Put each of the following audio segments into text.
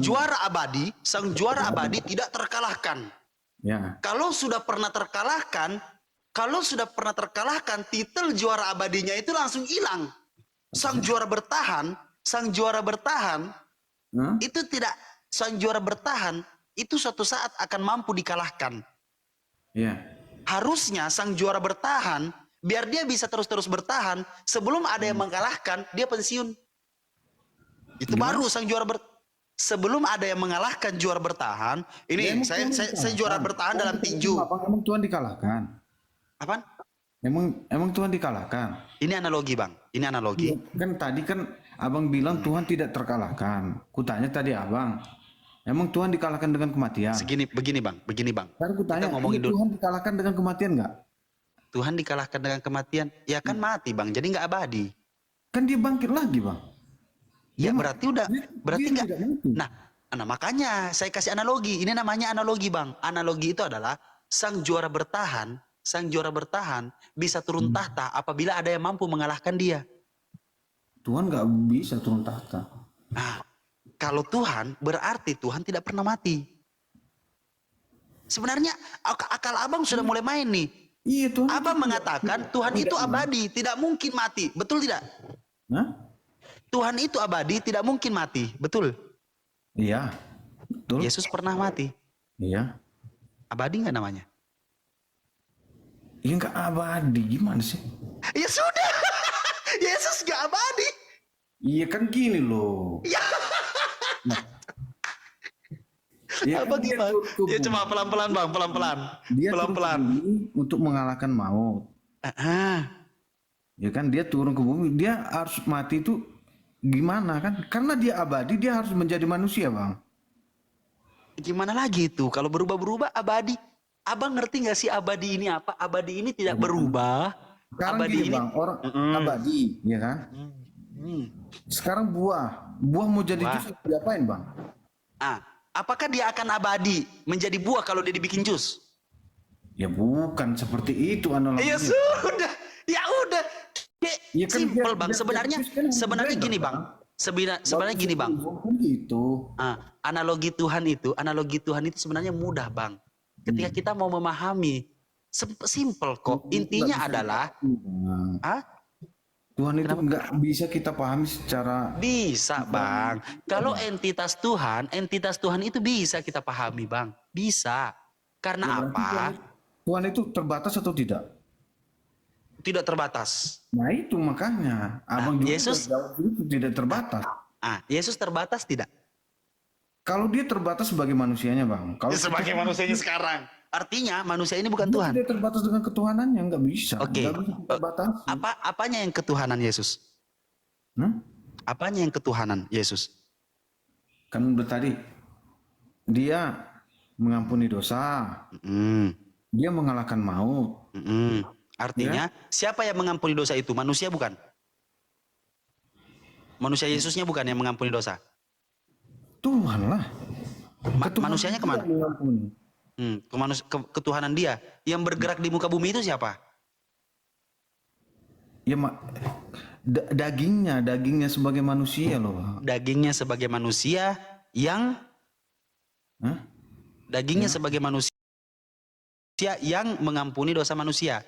sang juara abadi tidak terkalahkan. Ya. Kalau sudah pernah terkalahkan, titel juara abadinya itu langsung hilang. Sang juara bertahan itu tidak, sang juara bertahan itu suatu saat akan mampu dikalahkan. Ya. Harusnya sang juara bertahan, biar dia bisa terus-terus bertahan, sebelum ada yang mengalahkan, dia pensiun. Itu baru sang juara sebelum ada yang mengalahkan juara bertahan. Ini Ya, saya juara bertahan dalam tinju. Emang Tuhan dikalahkan? Apaan? Emang Tuhan dikalahkan? Ini analogi, Bang. Ini analogi. Kan tadi kan Abang bilang Tuhan tidak terkalahkan. Kutanya tadi Abang, emang Tuhan dikalahkan dengan kematian? Begini bang. Kan kutanya, ngomongin Tuhan dikalahkan dengan kematian nggak? Tuhan dikalahkan dengan kematian, ya kan mati, Bang. Jadi nggak abadi. Kan dia bangkit lagi, Bang. Ya berarti nggak. Nah, makanya saya kasih analogi. Ini namanya analogi, Bang. Analogi itu adalah sang juara bertahan bisa turun tahta apabila ada yang mampu mengalahkan dia. Tuhan nggak bisa turun tahta. Nah, kalau Tuhan, berarti Tuhan tidak pernah mati. Sebenarnya akal abang sudah mulai main nih. Iya, Tuhan. Abang mengatakan Tuhan itu abadi, tidak mungkin mati. Betul tidak? Hah? Tuhan itu abadi, tidak mungkin mati. Betul? Iya, betul. Yesus pernah mati. Iya. Abadi nggak namanya? Ya nggak abadi, gimana sih? Ya sudah. Yesus nggak abadi. Iya kan gini loh. Ya. Nah. Ya apa gimana? Ya coba pelan-pelan, Bang, pelan-pelan. Dia pelan-pelan untuk mengalahkan maut. Ya kan dia turun ke bumi, dia harus mati itu gimana kan? Karena dia abadi, dia harus menjadi manusia, Bang. Gimana lagi itu? Kalau berubah-berubah abadi. Abang ngerti nggak sih abadi ini apa? Abadi ini tidak berubah. Sekarang abadi gini, ini, Bang, orang abadi, ya kan? Sekarang buah mau jadi jus diapain, Bang? Apakah dia akan abadi menjadi buah kalau dia dibikin jus? Ya bukan seperti itu analoginya. Ya sudah, ya udah. Ya kan simpel, Bang. Sebenarnya gini, Bang. Sebenarnya gini, Bang. Gitu. Analogi Tuhan itu sebenarnya mudah, Bang. Ketika kita mau memahami, simpel kok. Intinya adalah, Tuhan itu nggak bisa kita pahami secara... Bisa, Bang. Kalau entitas Tuhan itu bisa kita pahami, Bang. Bisa. Karena apa? Tuhan itu terbatas atau tidak? Tidak terbatas. Nah itu makanya. Abang juga Yesus itu tidak terbatas. Yesus terbatas tidak? Kalau dia terbatas sebagai manusianya, Bang. Kalau sebagai manusianya sekarang. Artinya manusia ini bukan Tuhan. Dia terbatas dengan ketuhanannya, nggak bisa. Oke. Apanya yang ketuhanan Yesus? Apanya yang ketuhanan Yesus? Kan udah tadi. Dia mengampuni dosa. Dia mengalahkan maut. Artinya siapa yang mengampuni dosa itu? Manusia bukan? Manusia Yesusnya bukan yang mengampuni dosa? Tuhan lah. Manusianya kemana? Ketuhanan dia. Yang bergerak di muka bumi itu siapa? Ya, dagingnya sebagai manusia loh. Dagingnya sebagai manusia yang dagingnya sebagai manusia yang mengampuni dosa manusia.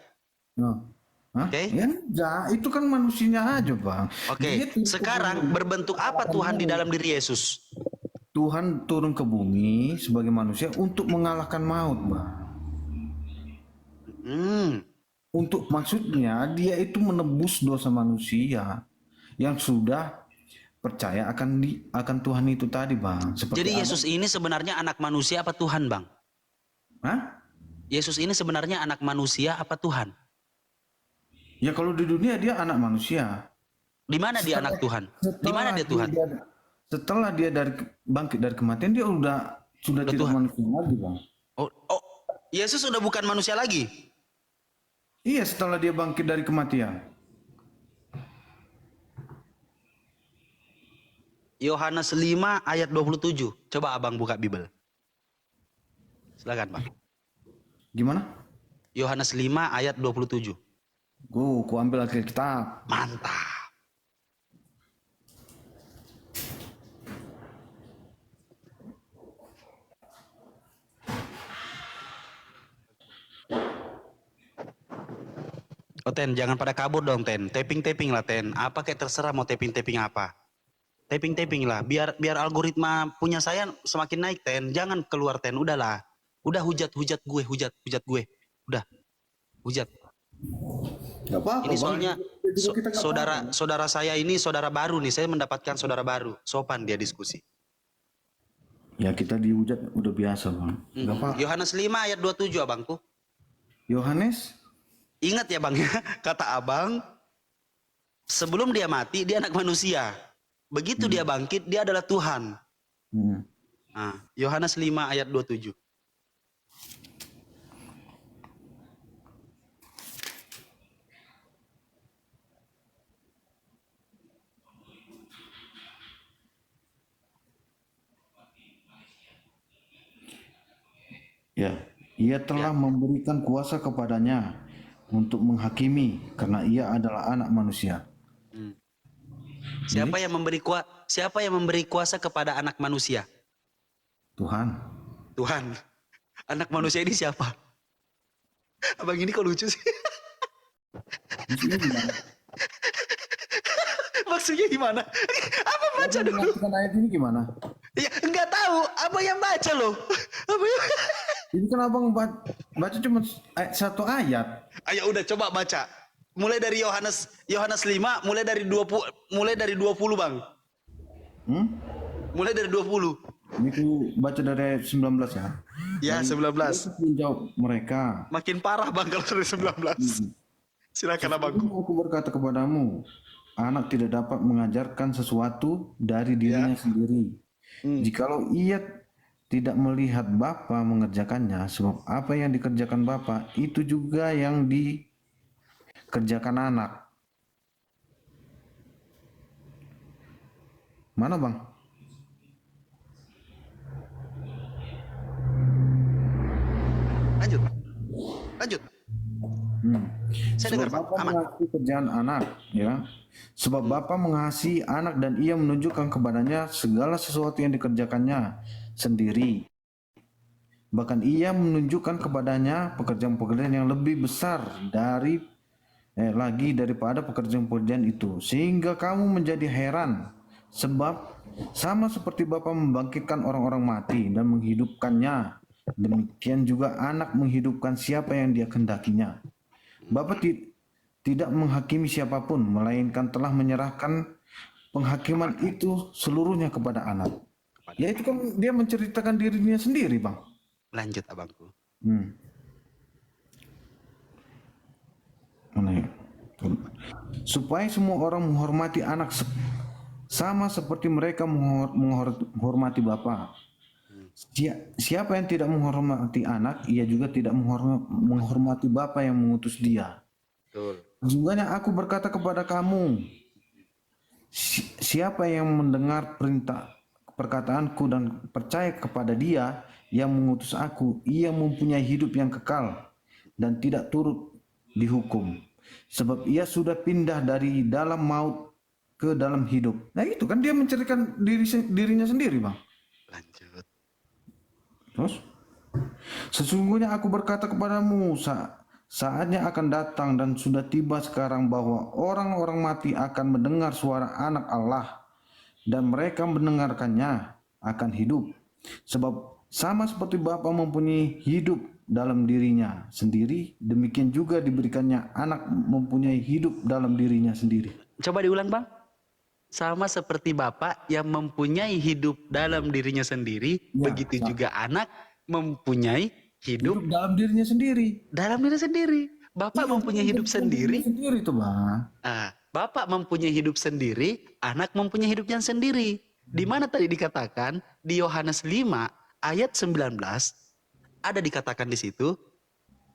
Oke. Ya, itu kan manusianya aja, Bang. Oke. Sekarang berbentuk apa Tuhan di dalam diri Yesus? Tuhan turun ke bumi sebagai manusia untuk mengalahkan maut, Bang. Untuk maksudnya dia itu menebus dosa manusia yang sudah percaya akan Tuhan itu tadi, Bang. Jadi Yesus ini sebenarnya anak manusia apa Tuhan, Bang? Yesus ini sebenarnya anak manusia apa Tuhan? Ya kalau di dunia dia anak manusia. Di mana dia anak Tuhan? Di mana dia Tuhan? Setelah dia bangkit dari kematian, dia sudah tidak Tuhan. Manusia lagi, Bang. Yesus sudah bukan manusia lagi? Iya, setelah dia bangkit dari kematian. Yohanes 5 ayat 27. Coba abang buka Bible. Silakan, Bang. Gimana? Yohanes 5 ayat 27. Ku ambil Alkitab. Mantap. Oh Ten, jangan pada kabur dong Ten. Tapping lah Ten. Apa kayak terserah mau tapping apa. Tapping lah. Biar algoritma punya saya semakin naik Ten. Jangan keluar Ten. Udahlah. Udah hujat gue. Udah hujat. Gak apa-apa. Ini soalnya Bang. saudara saya ini saudara baru nih. Saya mendapatkan saudara baru. Sopan dia diskusi. Ya kita dihujat udah biasa Bang. Gak apa-apa. Yohanes 5 ayat 27 abangku. Yohanes? Ingat ya Bang ya, kata abang, sebelum dia mati dia anak manusia. Begitu dia bangkit dia adalah Tuhan. Nah, Yohanes 5 ayat 27. Ya, ia telah memberikan kuasa kepadanya untuk menghakimi karena ia adalah anak manusia. Siapa yang memberi kuasa kepada anak manusia? Tuhan. Anak manusia ini siapa? Abang ini kok lucu sih? Maksudnya gimana? Apa baca dulu? Ayat ini gimana? Ya, enggak tahu. Apa yang baca loh? Apa yang... Ini kan abang baca cuma satu ayat. Ayo udah coba baca. Mulai dari Yohanes 5, mulai dari 20 Bang. Mulai dari 20. Ini ku baca dari 19 ya. Ya, 19. Menjawab mereka. Makin parah Bang kalau dari 19. Silakan abangku. Aku berkata kepadamu, anak tidak dapat mengajarkan sesuatu dari dirinya sendiri. Jikalau ia tidak melihat Bapa mengerjakannya, sebab apa yang dikerjakan Bapa itu juga yang dikerjakan anak. Mana Bang? Lanjut. Saya Sebab dengar Bapa aman. mengasihi kerjaan anak, ya. Sebab Bapa mengasihi anak dan ia menunjukkan kepadanya segala sesuatu yang dikerjakannya sendiri. Bahkan ia menunjukkan kepadanya pekerjaan-pekerjaan yang lebih besar lagi daripada pekerjaan-pekerjaan itu, sehingga kamu menjadi heran. Sebab sama seperti Bapa membangkitkan orang-orang mati dan menghidupkannya, demikian juga anak menghidupkan siapa yang dia kehendakinya. Bapa tidak menghakimi siapapun, melainkan telah menyerahkan penghakiman itu seluruhnya kepada anak. Ya itu kan dia menceritakan dirinya sendiri Bang. Lanjut abangku. Mana ya? Supaya semua orang menghormati anak sama seperti mereka menghormati Bapa. Siapa yang tidak menghormati anak, ia juga tidak menghormati Bapa yang mengutus dia. Sesungguhnya aku berkata kepada kamu, siapa yang mendengar perkataanku dan percaya kepada dia yang mengutus aku, ia mempunyai hidup yang kekal dan tidak turut dihukum. Sebab ia sudah pindah dari dalam maut ke dalam hidup. Nah itu kan dia menceritakan dirinya sendiri Bang. Lanjut. Terus? Sesungguhnya aku berkata kepadamu, saatnya akan datang dan sudah tiba sekarang bahwa orang-orang mati akan mendengar suara anak Allah, dan mereka mendengarkannya akan hidup. Sebab sama seperti Bapa mempunyai hidup dalam dirinya sendiri, demikian juga diberikannya anak mempunyai hidup dalam dirinya sendiri. Coba diulang Bang. Sama seperti Bapa yang mempunyai hidup dalam dirinya sendiri, begitu juga anak mempunyai hidup dalam dirinya sendiri. Dalam diri sendiri. Bapak mempunyai hidup sendiri. Sendiri tuh Bang. Bapak mempunyai hidup sendiri, anak mempunyai hidupnya sendiri. Di mana tadi dikatakan di Yohanes 5 ayat 19 ada dikatakan di situ,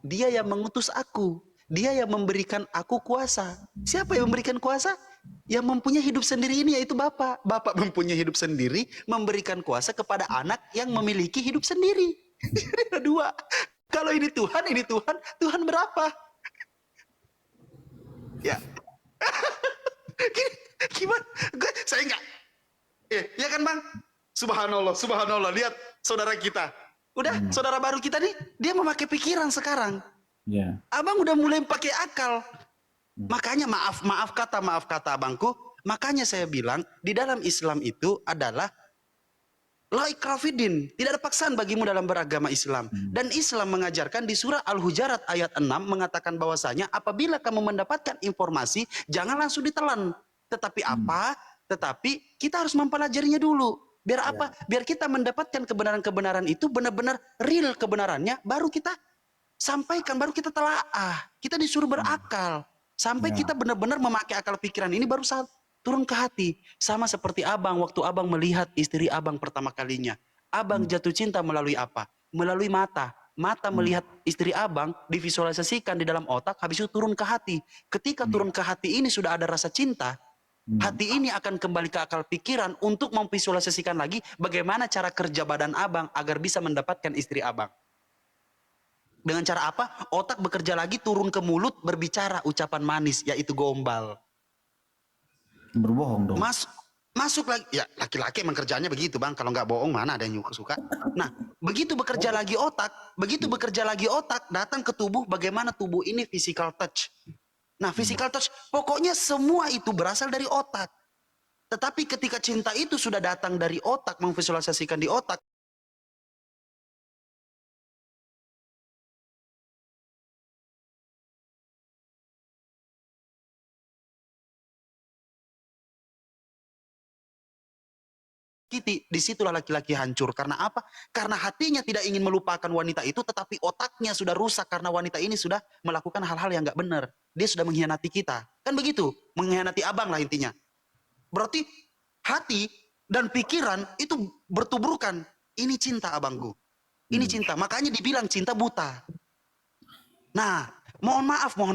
dia yang mengutus aku, dia yang memberikan aku kuasa. Siapa yang memberikan kuasa? Yang mempunyai hidup sendiri ini yaitu Bapak. Bapak mempunyai hidup sendiri, memberikan kuasa kepada anak yang memiliki hidup sendiri. Jadi ada dua. Kalau ini Tuhan, Tuhan berapa? Ya. Gimana? Saya enggak. Ya kan Bang? Subhanallah, subhanallah. Lihat saudara kita. Udah, saudara baru kita nih, dia memakai pikiran sekarang. Ya. Abang udah mulai pakai akal. Makanya maaf kata abangku. Makanya saya bilang di dalam Islam itu adalah la ikraha fiddin, tidak ada paksaan bagimu dalam beragama Islam. Dan Islam mengajarkan di surah Al-Hujarat ayat 6 mengatakan bahwasanya apabila kamu mendapatkan informasi jangan langsung ditelan. Tetapi apa? Tetapi kita harus mempelajarinya dulu. Biar apa? Biar kita mendapatkan kebenaran-kebenaran itu benar-benar real kebenarannya, baru kita sampaikan, baru kita telaah. Kita disuruh berakal. Sampai kita benar-benar memakai akal pikiran ini baru saat turun ke hati. Sama seperti abang waktu abang melihat istri abang pertama kalinya. Abang jatuh cinta melalui apa? Melalui mata. Mata melihat istri abang divisualisasikan di dalam otak, habis itu turun ke hati. Ketika turun ke hati ini sudah ada rasa cinta, hati ini akan kembali ke akal pikiran untuk memvisualisasikan lagi bagaimana cara kerja badan abang agar bisa mendapatkan istri abang. Dengan cara apa? Otak bekerja lagi, turun ke mulut, berbicara ucapan manis, yaitu gombal. Berbohong dong. Masuk lagi. Ya, laki-laki emang kerjanya begitu, Bang. Kalau nggak bohong, mana ada yang suka. Nah, begitu bekerja lagi otak, datang ke tubuh, bagaimana tubuh ini physical touch. Nah, physical touch, pokoknya semua itu berasal dari otak. Tetapi ketika cinta itu sudah datang dari otak, memvisualisasikan di otak, disitulah laki-laki hancur. Karena apa? Karena hatinya tidak ingin melupakan wanita itu, tetapi otaknya sudah rusak karena wanita ini sudah melakukan hal-hal yang nggak benar. Dia sudah mengkhianati kita. Kan begitu? Mengkhianati abang lah intinya. Berarti hati dan pikiran itu bertubrukan. Ini cinta abangku. Ini cinta. Makanya dibilang cinta buta. Nah, mohon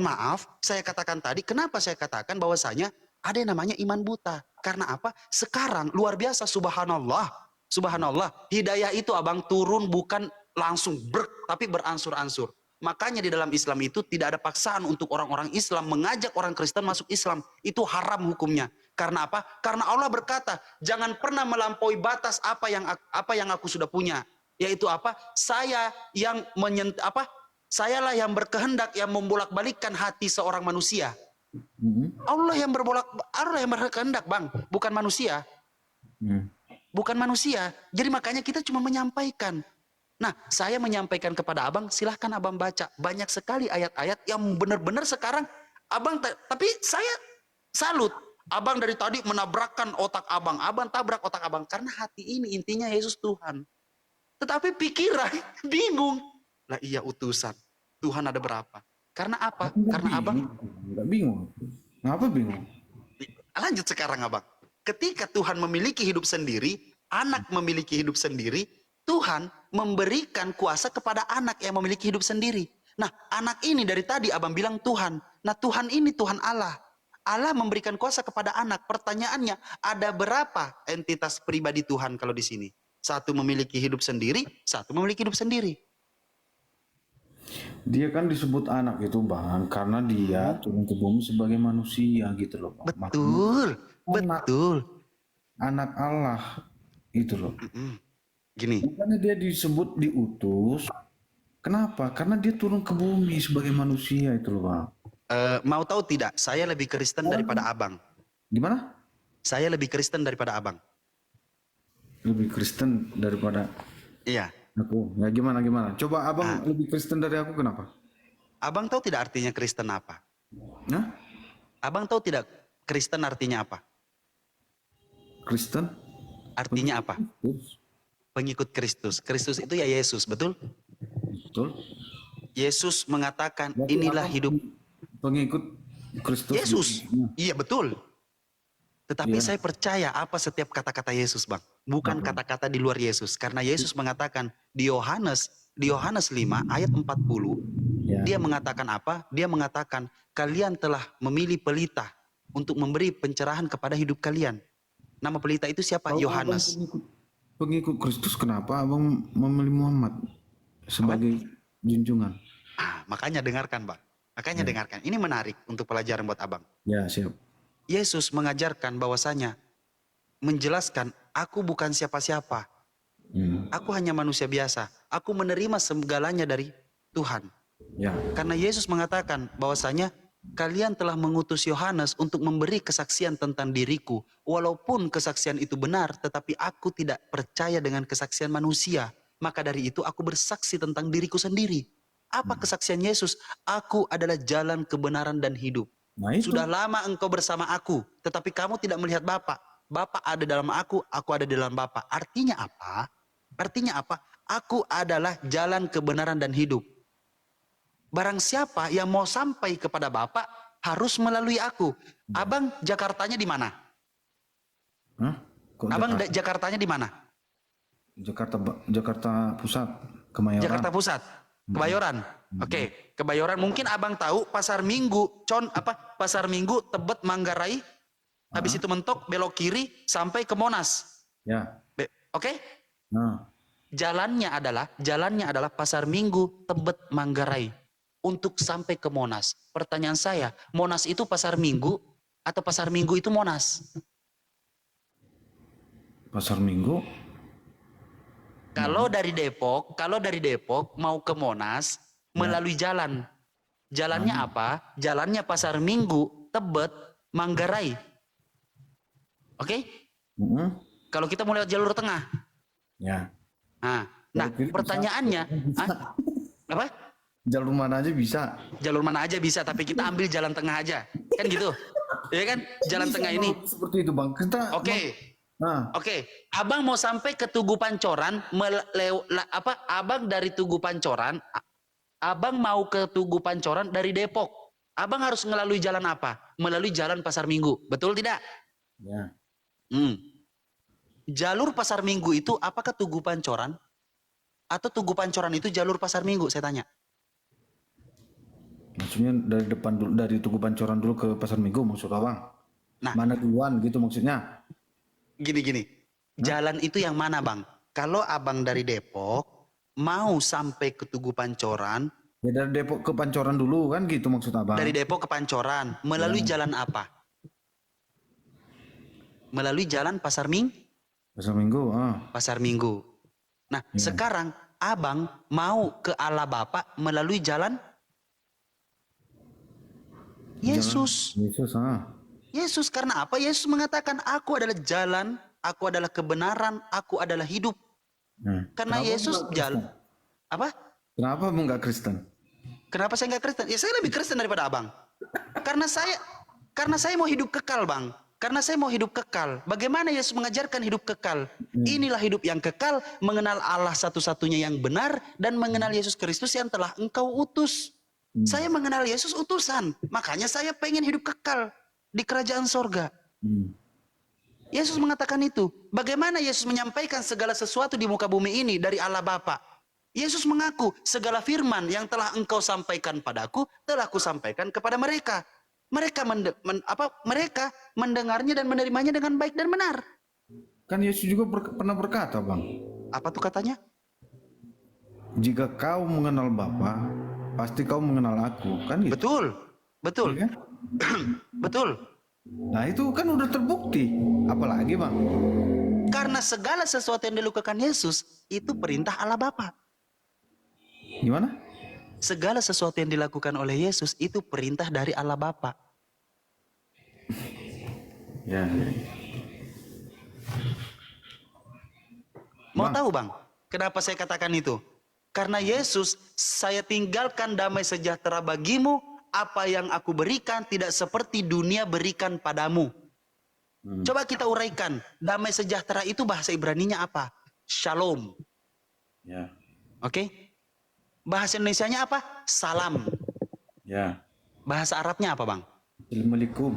maaf, saya katakan tadi, kenapa saya katakan bahwasanya ada yang namanya iman buta. Karena apa? Sekarang luar biasa, subhanallah. Subhanallah, hidayah itu abang turun bukan langsung tapi beransur-ansur. Makanya di dalam Islam itu tidak ada paksaan untuk orang-orang Islam mengajak orang Kristen masuk Islam. Itu haram hukumnya. Karena apa? Karena Allah berkata, jangan pernah melampaui batas apa yang aku sudah punya. Yaitu apa? Sayalah yang berkehendak yang membolak-balikkan hati seorang manusia. Allah yang berkehendak, Bang, bukan manusia. Bukan manusia. Jadi makanya kita cuma menyampaikan. Nah, saya menyampaikan kepada abang, silahkan abang baca. Banyak sekali ayat-ayat yang benar-benar sekarang abang, tapi saya salut. Abang dari tadi menabrakkan otak abang. Abang tabrak otak abang. Karena hati ini intinya Yesus Tuhan. Tetapi pikiran bingung. Lah iya utusan. Tuhan ada berapa? Karena apa? Karena abang nggak bingung. Ngapa bingung? Lanjut sekarang abang. Ketika Tuhan memiliki hidup sendiri, anak memiliki hidup sendiri, Tuhan memberikan kuasa kepada anak yang memiliki hidup sendiri. Nah, anak ini dari tadi abang bilang Tuhan. Nah, Tuhan ini Tuhan Allah. Allah memberikan kuasa kepada anak. Pertanyaannya, ada berapa entitas pribadi Tuhan kalau di sini? Satu memiliki hidup sendiri, satu memiliki hidup sendiri. Dia kan disebut anak itu Bang, karena dia turun ke bumi sebagai manusia gitu loh Bang. Betul, betul. Anak Allah itu loh. Gini. Bukannya dia disebut diutus. Kenapa? Karena dia turun ke bumi sebagai manusia itu loh Bang. Mau tahu tidak? Saya lebih Kristen daripada abang. Gimana? Saya lebih Kristen daripada abang. Lebih Kristen daripada... Iya. Aku, ya gimana? Coba abang lebih Kristen dari aku, kenapa? Abang tahu tidak artinya Kristen apa? Nah? Abang tahu tidak Kristen artinya apa? Kristen? Artinya apa? Pengikut Kristus. Kristus itu ya Yesus, betul? Betul. Yesus mengatakan, inilah hidup. Pengikut Kristus. Yesus. Iya, betul. Tetapi saya percaya apa setiap kata-kata Yesus, Bang. Bukan kata-kata di luar Yesus. Karena Yesus mengatakan di Yohanes 5 ayat 40. Dia mengatakan apa? Dia mengatakan kalian telah memilih pelita untuk memberi pencerahan kepada hidup kalian. Nama pelita itu siapa? Yohanes. Pengikut Kristus, kenapa abang memilih Muhammad sebagai junjungan? Makanya dengarkan, Bang. Makanya dengarkan. Ini menarik untuk pelajaran buat abang. Ya, siap. Yesus mengajarkan bahwasanya menjelaskan aku bukan siapa-siapa. Aku hanya manusia biasa. Aku menerima segalanya dari Tuhan. Ya. Karena Yesus mengatakan bahwasanya kalian telah mengutus Yohanes untuk memberi kesaksian tentang diriku. Walaupun kesaksian itu benar, tetapi aku tidak percaya dengan kesaksian manusia. Maka dari itu aku bersaksi tentang diriku sendiri. Apa kesaksian Yesus? Aku adalah jalan, kebenaran, dan hidup. Nah itu. Sudah lama engkau bersama aku, tetapi kamu tidak melihat Bapa. Bapa ada dalam aku ada di dalam Bapa. Artinya apa? Artinya apa? Aku adalah jalan, kebenaran, dan hidup. Barang siapa yang mau sampai kepada Bapa harus melalui aku. Abang Jakartanya di mana? Hah? Abang Jakartanya di mana? Jakarta Pusat, Kemayoran. Jakarta Pusat, Kebayoran. Oke, Kebayoran. Mungkin abang tahu Pasar Minggu, Pasar Minggu, Tebet, Manggarai. Habis itu mentok belok kiri sampai ke Monas. Ya. Oke? Nah. Jalannya adalah Pasar Minggu, Tebet, Manggarai untuk sampai ke Monas. Pertanyaan saya, Monas itu Pasar Minggu atau Pasar Minggu itu Monas? Pasar Minggu. Kalau dari Depok mau ke Monas melalui jalan. Jalannya apa? Jalannya Pasar Minggu, Tebet, Manggarai. Oke? Kalau kita mau lewat jalur tengah. Ya. Nah, pertanyaannya, apa? Jalur mana aja bisa. Jalur mana aja bisa, tapi kita ambil jalan tengah aja. Kan gitu. Ya kan? Jalan tengah ini. Seperti itu, Bang. Oke. Abang mau sampai ke Tugu Pancoran, Abang dari Tugu Pancoran, Abang mau ke Tugu Pancoran dari Depok. Abang harus melalui jalan apa? Melalui jalan Pasar Minggu. Betul tidak? Ya. Jalur Pasar Minggu itu apakah Tugu Pancoran? Atau Tugu Pancoran itu jalur Pasar Minggu, saya tanya. Maksudnya dari depan dulu, dari Tugu Pancoran dulu ke Pasar Minggu maksud abang? Nah, mana duluan gitu maksudnya? Gini. Jalan itu yang mana, Bang? Kalau abang dari Depok mau sampai ke Tugu Pancoran. Ya dari Depok ke Pancoran dulu kan gitu maksud abang? Dari Depok ke Pancoran. Melalui jalan apa? Melalui jalan Pasar Minggu. Pasar Minggu. Nah, sekarang abang mau ke Allah Bapa melalui jalan Yesus. Yesus karena apa? Yesus mengatakan aku adalah jalan, aku adalah kebenaran, aku adalah hidup. Karena Yesus jalan. Apa? Kenapa abang nggak Kristen? Kenapa saya nggak Kristen? Ya saya lebih Kristen daripada abang. Karena saya mau hidup kekal, Bang. Karena saya mau hidup kekal. Bagaimana Yesus mengajarkan hidup kekal? Inilah hidup yang kekal, mengenal Allah satu-satunya yang benar dan mengenal Yesus Kristus yang telah engkau utus. Saya mengenal Yesus utusan. Makanya saya pengen hidup kekal di kerajaan sorga. Yesus mengatakan itu. Bagaimana Yesus menyampaikan segala sesuatu di muka bumi ini dari Allah Bapa? Yesus mengaku segala firman yang telah engkau sampaikan padaku telah kusampaikan kepada mereka. Mereka mendengarnya dan menerimanya dengan baik dan benar. Kan Yesus juga pernah berkata, Bang. Apa tuh katanya? Jika kau mengenal Bapa, pasti kau mengenal aku, kan gitu. Betul. Ya? Betul. Nah itu kan udah terbukti. Apalagi, Bang? Karena segala sesuatu yang dilakukan Yesus itu perintah Allah Bapa. Gimana? Segala sesuatu yang dilakukan oleh Yesus itu perintah dari Allah Bapa. Ya. Mau tahu, Bang, kenapa saya katakan itu? Karena Yesus, saya tinggalkan damai sejahtera bagimu, apa yang aku berikan tidak seperti dunia berikan padamu. Coba kita uraikan, damai sejahtera itu bahasa Ibraninya apa? Shalom. Ya. Oke? Bahasa Indonesianya apa? Salam. Ya. Bahasa Arabnya apa, Bang? Assalamualaikum.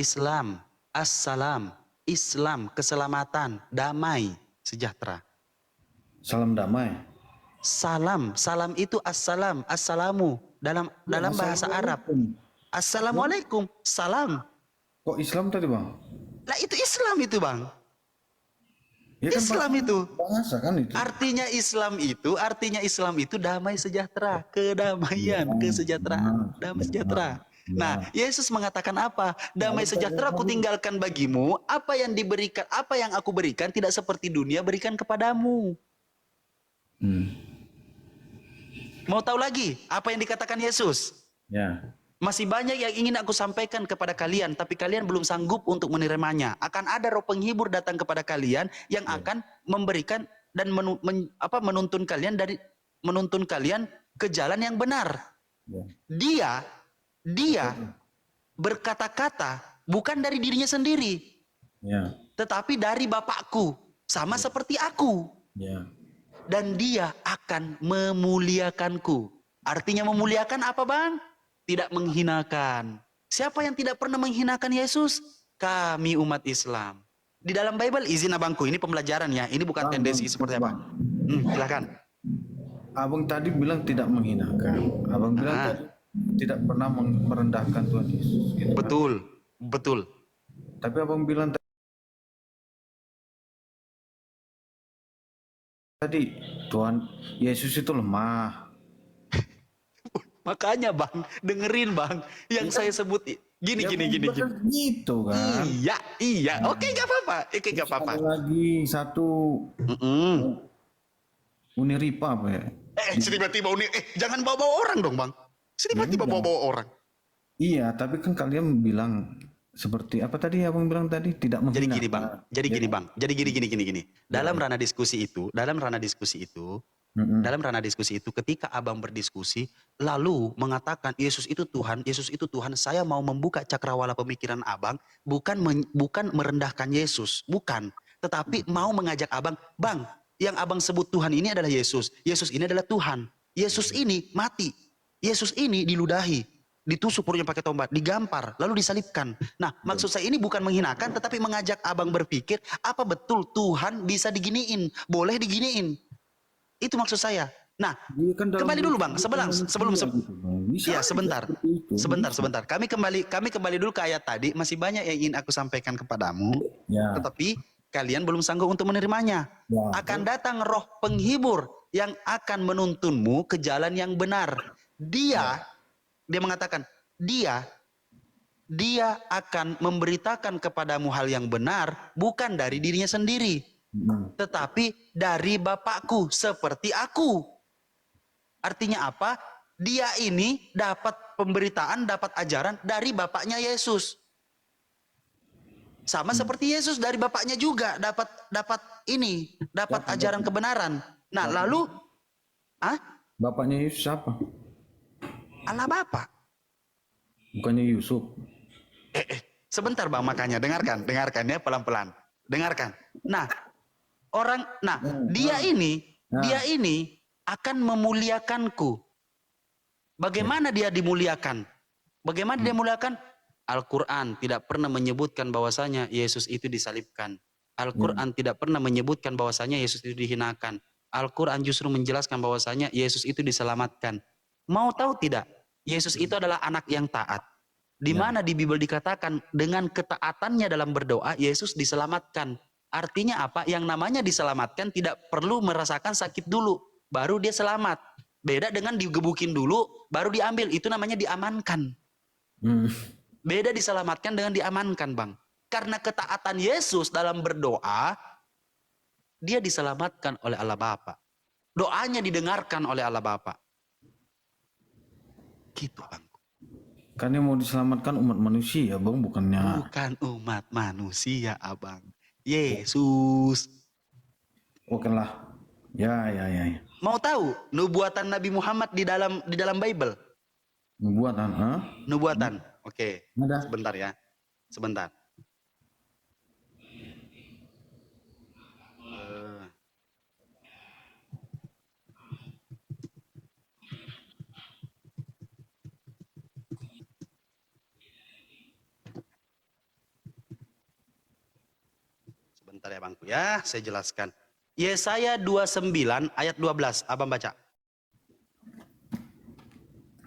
Islam, assalam, Islam, keselamatan, damai, sejahtera. Salam damai. Salam itu assalam, assalamu dalam bahasa Arab. Assalamualaikum, salam. Kok Islam tadi, Bang? Lah itu Islam itu, Bang. Ya kan Islam itu. Bahasa kan itu. Artinya Islam itu damai sejahtera, kedamaian, kesejahteraan, damai sejahtera. Nah, Yesus mengatakan apa? Damai sejahtera aku tinggalkan bagimu, apa yang aku berikan tidak seperti dunia berikan kepadamu. Mau tahu lagi apa yang dikatakan Yesus? Ya. Masih banyak yang ingin aku sampaikan kepada kalian, tapi kalian belum sanggup untuk menerimanya. Akan ada roh penghibur datang kepada kalian yang akan memberikan dan menuntun kalian ke jalan yang benar. Dia berkata-kata bukan dari dirinya sendiri, tetapi dari Bapakku, sama seperti aku. Dan dia akan memuliakanku. Artinya memuliakan apa, Bang? Tidak menghinakan. Siapa yang tidak pernah menghinakan Yesus? Kami umat Islam. Di dalam Bible, izin abangku, ini pembelajaran ya, ini bukan tendensi seperti apa. Silakan. Abang tadi bilang tidak menghinakan. Abang bilang tadi tidak pernah merendahkan Tuhan Yesus. Gitu, betul, kan? Betul. Tapi abang bilang tadi Tuhan Yesus itu lemah. Makanya Bang, dengerin Bang, yang saya sebut gini. Gitu kan? Iya. Oke, nggak apa-apa. Ada lagi satu Uniripa apa ya? Tiba-tiba jangan bawa-bawa orang dong Bang. Tiba-tiba bawa-bawa orang. Iya, tapi kan kalian bilang seperti apa tadi abang bilang tadi tidak menghina. Jadi gini Bang. Jadi gini. Dalam ranah diskusi itu, ketika abang berdiskusi lalu mengatakan Yesus itu Tuhan, saya mau membuka cakrawala pemikiran abang, bukan merendahkan Yesus, bukan, tetapi mau mengajak abang, Bang, yang abang sebut Tuhan ini adalah Yesus. Yesus ini adalah Tuhan. Yesus ini mati. Yesus ini diludahi, ditusuk perutnya pakai tombak, digampar, lalu disalibkan. Nah, maksud saya ini bukan menghinakan, tetapi mengajak abang berpikir, apa betul Tuhan bisa diginiin? Boleh diginiin. Itu maksud saya. Nah, kembali dulu Bang, sebentar. Kami kembali dulu ke ayat tadi. Masih banyak yang ingin aku sampaikan kepadamu, tetapi kalian belum sanggup untuk menerimanya. Akan datang roh penghibur yang akan menuntunmu ke jalan yang benar. Dia mengatakan, dia akan memberitakan kepadamu hal yang benar, bukan dari dirinya sendiri, tetapi dari Bapakku seperti aku. Artinya apa? Dia ini dapat pemberitaan, dapat ajaran dari Bapaknya Yesus. Sama seperti Yesus dari Bapaknya juga dapat ajaran kebenaran. Nah, lalu Bapaknya Yesus siapa? Allah Bapa. Bukannya Yusuf. Sebentar Bang, makanya dengarkan ya pelan-pelan. Dengarkan. Nah, dia ini akan memuliakanku. Bagaimana dia dimuliakan? Al-Quran tidak pernah menyebutkan bahwasanya Yesus itu disalibkan. Al-Quran tidak pernah menyebutkan bahwasanya Yesus itu dihinakan. Al-Quran justru menjelaskan bahwasanya Yesus itu diselamatkan. Mau tahu tidak? Yesus itu adalah anak yang taat. Di mana di Bible dikatakan dengan ketaatannya dalam berdoa, Yesus diselamatkan. Artinya apa? Yang namanya diselamatkan tidak perlu merasakan sakit dulu, baru dia selamat. Beda dengan digebukin dulu, baru diambil. Itu namanya diamankan. Beda diselamatkan dengan diamankan, Bang. Karena ketaatan Yesus dalam berdoa, dia diselamatkan oleh Allah Bapa. Doanya didengarkan oleh Allah Bapa. Gitu, Bang. Karena mau diselamatkan umat manusia, Bang, bukannya. Bukan umat manusia, Abang. Yesus. Oke lah. Ya. Mau tahu nubuatan Nabi Muhammad di dalam Bible? Nubuatan, Nubuatan. Oke. Ada. Sebentar ya. Sebentar. Sebentar ya Bangku ya, saya jelaskan. Yesaya 29 ayat 12, Abang baca.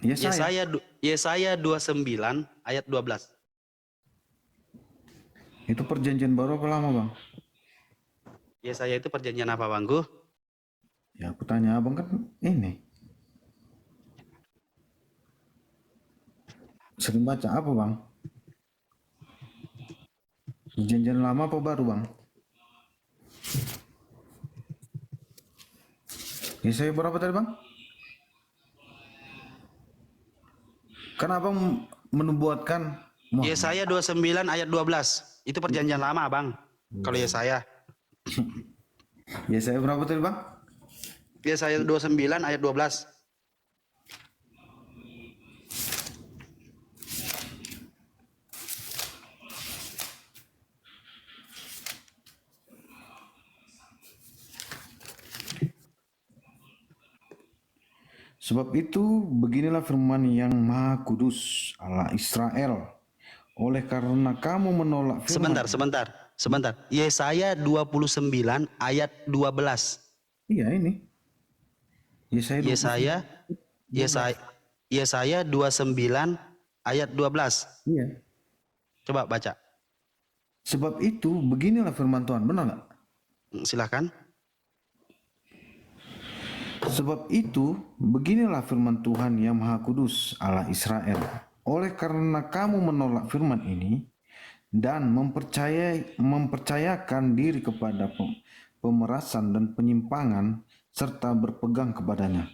Yesaya 29 ayat 12. Itu perjanjian baru apa lama, Bang? Yesaya itu perjanjian apa, Bangku? Ya, aku tanya Abang kan ini. Sering baca apa, Bang? Perjanjian lama apa baru, Bang? Yesaya berapa tadi, Bang? Kenapa menubuatkan Muhammad? Yesaya 29 ayat 12. Itu perjanjian lama, Bang. Kalau Yesaya. Yesaya berapa tadi, Bang? Yesaya 29 ayat 12. Sebab itu beginilah firman yang Maha Kudus Allah Israel. Oleh karena kamu menolak firman. Sebentar. Yesaya 29 ayat 12. Iya ini. Yesaya 29 ayat 12. Iya. Coba baca. Sebab itu beginilah firman Tuhan. Benar nggak? Silahkan. Sebab itu beginilah firman Tuhan yang Maha Kudus Allah Israel. Oleh karena kamu menolak firman ini dan mempercayakan diri kepada pemerasan dan penyimpangan serta berpegang kepadanya.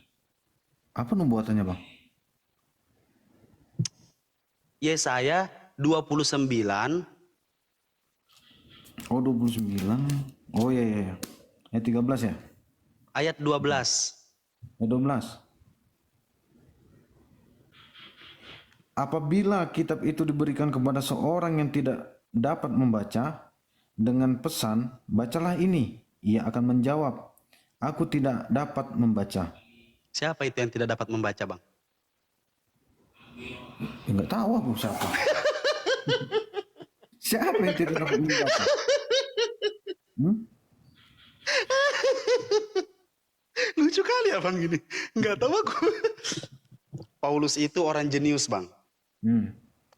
Apa nubuatannya, Bang? Yesaya 29. Oh, 29. Oh iya. Ayat 13 ya? Ayat 12. Ayat 12. Apabila kitab itu diberikan kepada seorang yang tidak dapat membaca, dengan pesan, bacalah ini, ia akan menjawab, aku tidak dapat membaca. Siapa itu yang tidak dapat membaca, Bang? Ya, nggak tahu aku siapa. Siapa yang tidak dapat membaca? Lucu kali ya, Bang, gini. Nggak tahu aku. Paulus itu orang jenius, Bang.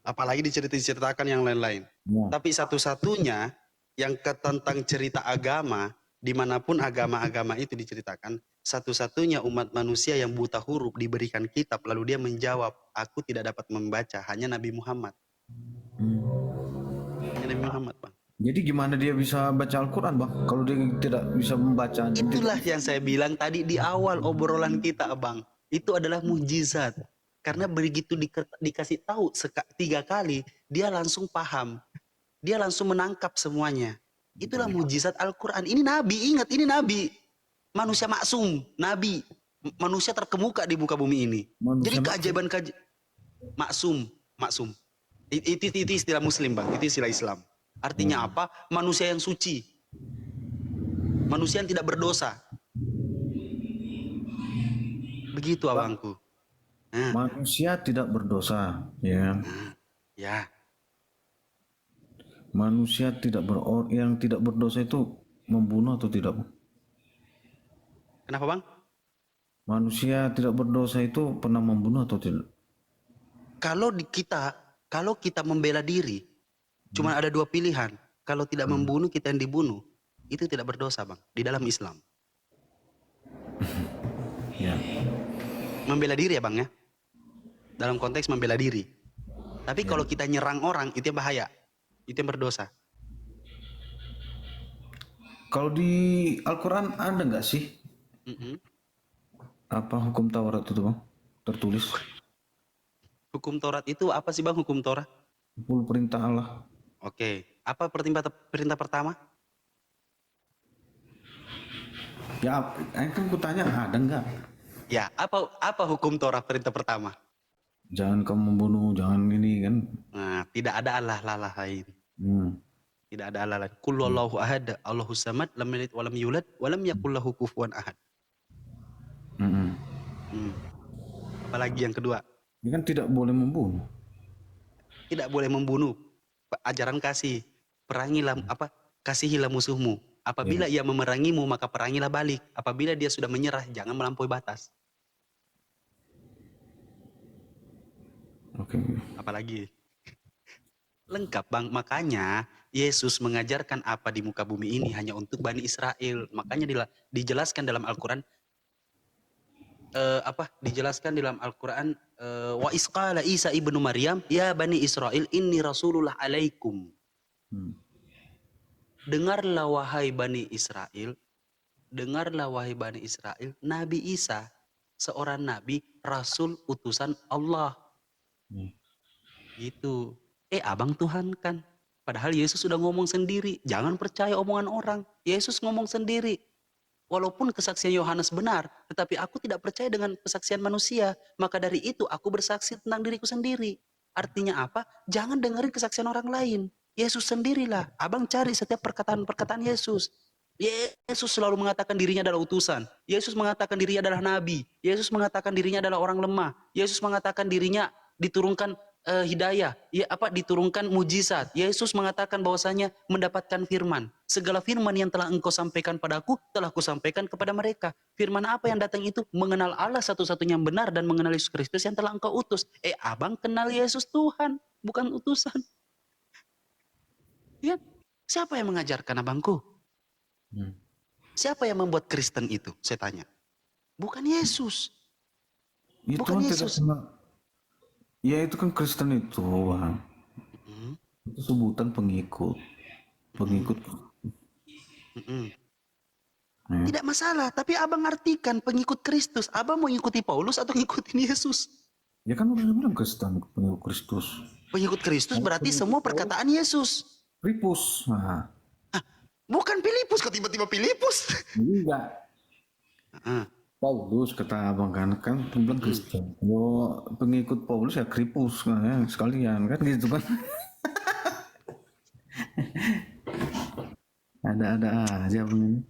Apalagi diceritakan yang lain-lain. Tapi satu-satunya yang tentang cerita agama, dimanapun agama-agama itu diceritakan, satu-satunya umat manusia yang buta huruf diberikan kitab, lalu dia menjawab, aku tidak dapat membaca, hanya Nabi Muhammad. Hanya Nabi Muhammad, Bang. Jadi gimana dia bisa baca Al-Quran, Bang? Kalau dia tidak bisa membaca. Itulah yang saya bilang tadi di awal obrolan kita, Bang. Itu adalah mujizat. Karena begitu dikasih tahu 3 kali, dia langsung paham. Dia langsung menangkap semuanya. Itulah mujizat Al-Quran. Ini Nabi, ingat, ini Nabi. Manusia maksum, Nabi. Manusia terkemuka di muka bumi ini. Jadi keajaiban maksum. Itu istilah Muslim, Bang. Itu istilah Islam. Artinya apa? Manusia yang suci. Manusia yang tidak berdosa. Begitu, abangku. Manusia tidak berdosa, ya. Ya. Manusia yang tidak berdosa itu membunuh atau tidak? Kenapa, Bang? Manusia tidak berdosa itu pernah membunuh atau tidak? Kalau kita membela diri, cuma ada 2 pilihan. Kalau tidak membunuh, kita yang dibunuh. Itu tidak berdosa, Bang, di dalam Islam. Ya. Membela diri ya, Bang, ya. Dalam konteks membela diri. Tapi kalau kita nyerang orang, itu yang bahaya. Itu yang berdosa. Kalau di Al-Quran ada nggak sih? Apa hukum Taurat itu, Bang? Tertulis. Hukum Taurat itu apa sih, Bang, hukum Taurat? 10 perintah Allah. Oke. Apa perintah pertama? Ya, kan aku tanya ada nggak? Ya, apa hukum Taurat perintah pertama? Jangan kamu membunuh, jangan ini kan. Nah, tidak ada Allah lain. Tidak ada Allah lain. Qul huwallahu ahad, Allahus samad, lam yalid walam yulad, walam yakul lahu kufuwan ahad. Apalagi yang kedua? Ini kan tidak boleh membunuh. Tidak boleh membunuh. Ajaran kasih. Kasihilah musuhmu. Apabila ia memerangimu, maka perangilah balik. Apabila dia sudah menyerah, jangan melampaui batas. Oke. Apalagi? Lengkap, Bang. Makanya Yesus mengajarkan apa di muka bumi ini hanya untuk Bani Israel. Makanya dijelaskan dalam Al-Quran. Dijelaskan dalam Al-Quran. Wa isqala Isa ibnu Maryam, ya Bani Israel, inni rasulullah alaikum. Dengarlah wahai Bani Israel. Nabi Isa, seorang nabi, rasul, utusan Allah. Gitu. Abang Tuhan kan. Padahal Yesus sudah ngomong sendiri. Jangan percaya omongan orang. Yesus ngomong sendiri. Walaupun kesaksian Yohanes benar, tetapi aku tidak percaya dengan kesaksian manusia. Maka dari itu aku bersaksi tentang diriku sendiri. Artinya apa? Jangan dengerin kesaksian orang lain. Yesus sendirilah. Abang cari setiap perkataan-perkataan Yesus. Yesus selalu mengatakan dirinya adalah utusan. Yesus mengatakan dirinya adalah nabi. Yesus mengatakan dirinya adalah orang lemah. Yesus mengatakan dirinya diturunkan hidayah, diturunkan mujizat. Yesus mengatakan bahwasanya mendapatkan firman. Segala firman yang telah engkau sampaikan padaku, telah kusampaikan kepada mereka. Firman apa yang datang itu? Mengenal Allah satu-satunya yang benar dan mengenal Yesus Kristus yang telah engkau utus. Abang kenal Yesus Tuhan, bukan utusan. Ya, siapa yang mengajarkan abangku? Siapa yang membuat Kristen itu? Saya tanya. Bukan Yesus. Bukan Yesus. Ya itu kan Kristen itu, Bang. Itu sebutan pengikut. Tidak masalah, tapi abang artikan pengikut Kristus. Abang mau ngikuti Paulus atau ngikutin Yesus? Ya kan udah bilang Kristen, pengikut Kristus. Pengikut Kristus berarti semua perkataan Yesus. Filipus. Nah. Bukan Filipus, kok tiba-tiba Filipus? Enggak. Paulus kata abang kan bilang Kristen. Kalau pengikut Paulus ya Kripus ya, sekalian kan gitu kan. Ada aja begini.